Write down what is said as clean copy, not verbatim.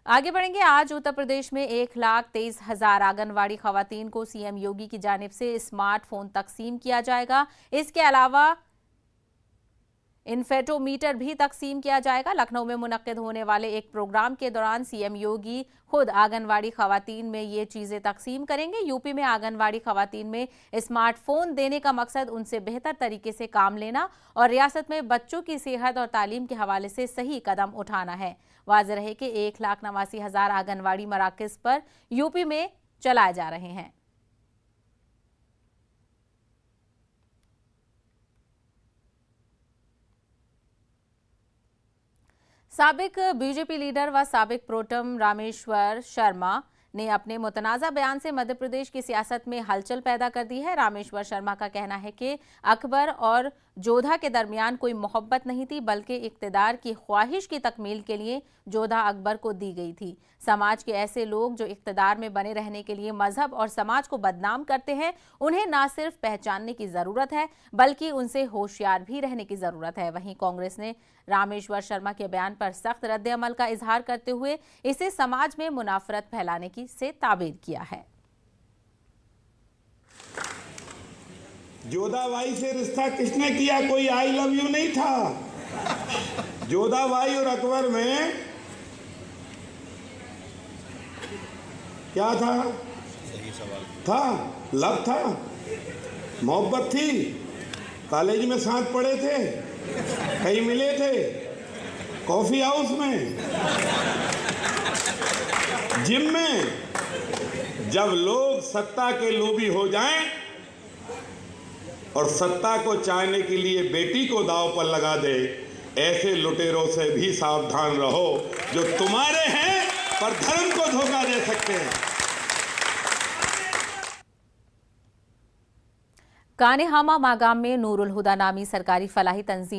आगे बढ़ेंगे। आज उत्तर प्रदेश में 1,23,000 आंगनवाड़ी खवातीन को सीएम योगी की जानिब से स्मार्टफोन तकसीम किया जाएगा। इसके अलावा इन्फेटोमीटर भी तकसीम किया जाएगा। लखनऊ में मुनक्किद होने वाले एक प्रोग्राम के दौरान सीएम योगी खुद आंगनवाड़ी खवातीन में ये चीजें तकसीम करेंगे। यूपी में आंगनवाड़ी खवातीन में स्मार्टफोन देने का मकसद उनसे बेहतर तरीके से काम लेना और रियासत में बच्चों की सेहत और तालीम के हवाले से सही कदम उठाना है। वाज़ेह रहे कि 1,89,000 आंगनवाड़ी मराकज़ पर यूपी में चलाए जा रहे हैं। साबिक बीजेपी लीडर व साबिक प्रोटम रामेश्वर शर्मा ने अपने मुतनाज़ा बयान से मध्य प्रदेश की सियासत में हलचल पैदा कर दी है। रामेश्वर शर्मा का कहना है कि अकबर और जोधा के दरमियान कोई मोहब्बत नहीं थी, बल्कि इक़्तिदार की ख्वाहिश की तकमील के लिए जोधा अकबर को दी गई थी। समाज के ऐसे लोग जो इक़्तिदार में बने रहने के लिए मजहब और समाज को बदनाम करते हैं, उन्हें ना सिर्फ पहचानने की ज़रूरत है बल्कि उनसे होशियार भी रहने की ज़रूरत है। वहीं कांग्रेस ने रामेश्वर शर्मा के बयान पर सख्त रद्द-ए-अमल का इजहार करते हुए इसे समाज में मुनाफरत फैलाने की से ताबीर किया है। जोधाबाई से रिश्ता किसने किया? कोई आई लव यू नहीं था। जोधाबाई और अकबर में क्या था? था लव था, मोहब्बत थी। कॉलेज में साथ पढ़े थे, कहीं मिले थे, कॉफी हाउस में, जिम में। जब लोग सत्ता के लोभी हो जाएं और सत्ता को चाहने के लिए बेटी को दांव पर लगा दे, ऐसे लुटेरों से भी सावधान रहो जो तुम्हारे हैं पर धर्म को धोखा दे सकते हैं। कानेहामा मागाम में नूरुल हुदा नामी सरकारी फलाही तंजीम